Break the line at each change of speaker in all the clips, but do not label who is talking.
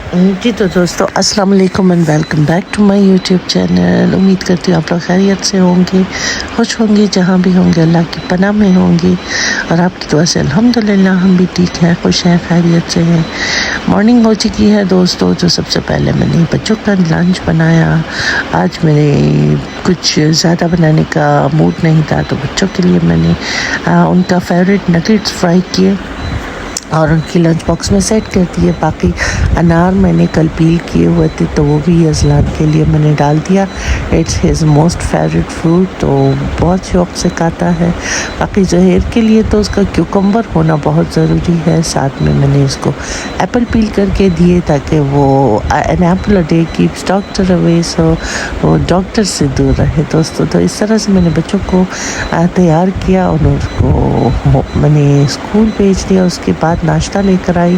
जी तो दोस्तों अस्सलाम वालेकुम and welcome back to my YouTube channel. उम्मीद करती हूँ आप लोग खैरियत से होंगे, खुश होंगे, जहाँ भी होंगे अल्लाह की पनाह में होंगे और आपकी दुआ से अल्हम्दुलिल्लाह हम भी ठीक हैं, खुश हैं, खैरियत से हैं। मॉर्निंग हो चुकी है दोस्तों। तो सबसे पहले मैंने बच्चों का लंच बनाया। आज मेरे कुछ ज़्यादा बनाने का मूड नहीं था, तो बच्चों के लिए मैंने उनका फेवरेट नगेट्स फ्राई किए और उनकी लंच बॉक्स में सेट कर दिए। बाकी अनार मैंने कल पील किए हुए थे, तो वो भी अजलान के लिए मैंने डाल दिया। It's his most favourite fruit, तो बहुत शौक़ से खाता है। बाकी ज़ुहैर के लिए तो उसका क्यूकम्बर होना बहुत ज़रूरी है। साथ में मैंने इसको एप्पल पील करके दिए ताकि वो an apple a day keeps doctor away, so वो डॉक्टर से दूर रहे दोस्तों। तो इस तरह से मैंने बच्चों को तैयार किया और उनको मैंने स्कूल भेज दिया। उसके बाद नाश्ता लेकर आई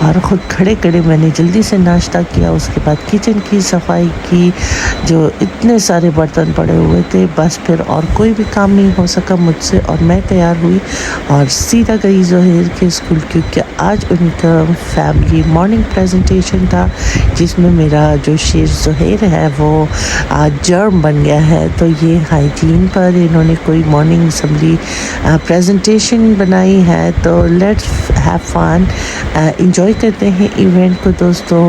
और ख़ुद खड़े खड़े मैंने जल्दी से नाश्ता किया। उसके बाद किचन की सफाई की, जो इतने सारे बर्तन पड़े हुए थे, बस फिर और कोई भी काम नहीं हो सका मुझसे और मैं तैयार हुई और सीधा गई ज़ुहैर के स्कूल, क्योंकि आज उनका फैमिली मॉर्निंग प्रेजेंटेशन था जिसमें मेरा जो शेर ज़ुहैर है वो आज जर्म बन गया है। तो ये हाइजीन पर इन्होंने कोई मॉर्निंग असम्बली प्रेजेंटेशन बनाई है, तो लेट्स हैव फन, एंजॉय करते हैं इवेंट को दोस्तों।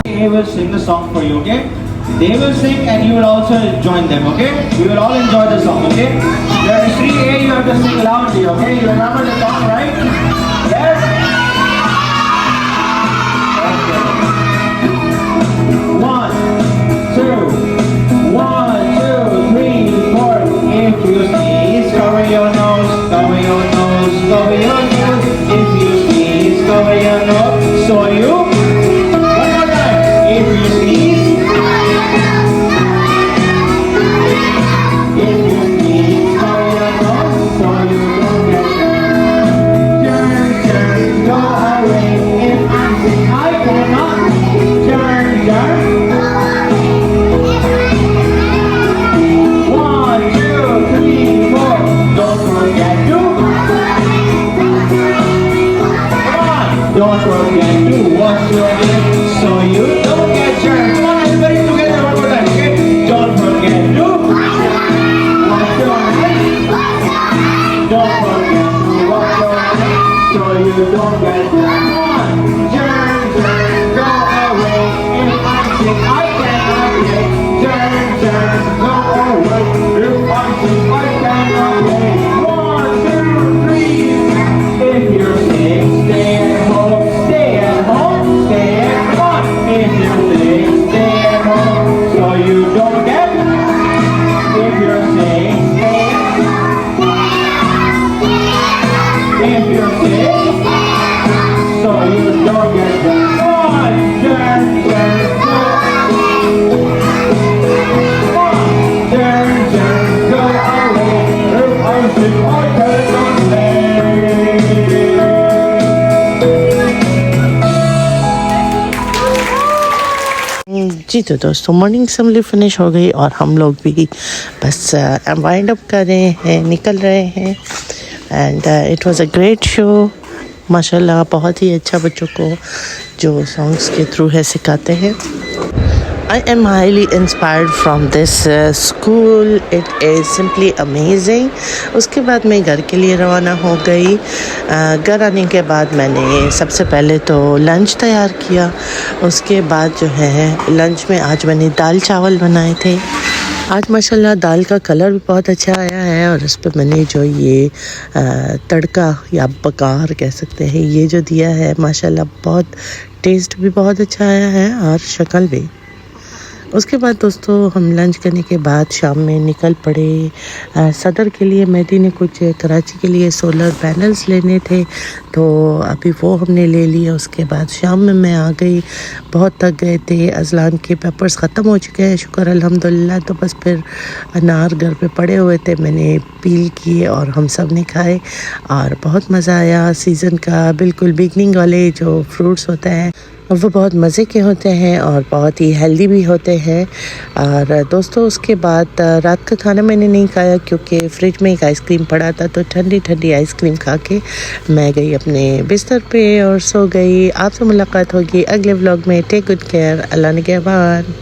They will sing the song for you, okay? They will sing and you will also join them, okay? We will all enjoy the song, okay? There is 3A, you have to sing loudly, okay? You remember the song, right? Yes? Okay. 1, 2, 1, 2, 3, 4. If you sneeze, cover your nose, cover your nose, cover your nose. If you sneeze, cover your nose, so you. If you sneeze, cover your nose so you don't get Don't forget to wash your hands so you don't get germs. Come on, everybody together one more time, okay? Don't forget to wash your hands. Don't forget to wash your hands so you don't get germs. Come on, germs, germs, go away. If I'm sick, I cannot play. Germs, germs, go away. If I'm sick, I cannot play. 1, 2, 3. If you're sick, stay at home. Stay at home. Stay at home. If you're sick, stay at home so you don't get. If you're sick, stay at home. If you're sick, so you don't get the one. Turn, turn, go. Turn, turn, go away. If I'm sick, I cannot stay.
जी तो दोस्तों morning assembly finish हो गई और हम लोग भी बस wind up कर रहे हैं, निकल रहे हैं। And it was a great show माशाल्लाह, बहुत ही अच्छा बच्चों को जो सॉन्ग्स के थ्रू है सिखाते हैं। I am highly inspired from this school. It is simply amazing. उसके बाद मैं घर के लिए रवाना हो गई। घर आने के बाद मैंने सबसे पहले तो लंच तैयार किया। उसके बाद जो है लंच में आज मैंने दाल चावल बनाए थे। आज माशाल्लाह दाल का कलर भी बहुत अच्छा आया है और उस पर मैंने जो ये तड़का या बघार कह सकते हैं ये जो दिया है माशाल्लाह बहुत टेस्ट भी बहुत अच्छा आया है और शक्ल भी। उसके बाद दोस्तों हम लंच करने के बाद शाम में निकल पड़े सदर के लिए। मेहदी ने कुछ कराची के लिए सोलर पैनल्स लेने थे तो अभी वो हमने ले लिए। उसके बाद शाम में मैं आ गई, बहुत थक गए थे, अजलान के पेपर्स ख़त्म हो चुके हैं शुक्र अल्हम्दुलिल्लाह। तो बस फिर अनार घर पे पड़े हुए थे, मैंने पील किए और हम सब ने खाए और बहुत मज़ा आया। सीज़न का बिल्कुल बिगनिंग वाले जो फ्रूट्स होते हैं वो बहुत मज़े के होते हैं और बहुत ही हेल्दी भी होते हैं। और दोस्तों उसके बाद रात का खाना मैंने नहीं खाया क्योंकि फ्रिज में एक आइसक्रीम पड़ा था, तो ठंडी ठंडी आइसक्रीम खा के मैं गई अपने बिस्तर पे और सो गई। आपसे मुलाकात होगी अगले व्लॉग में। Take good care. अल्लाह निगहबान।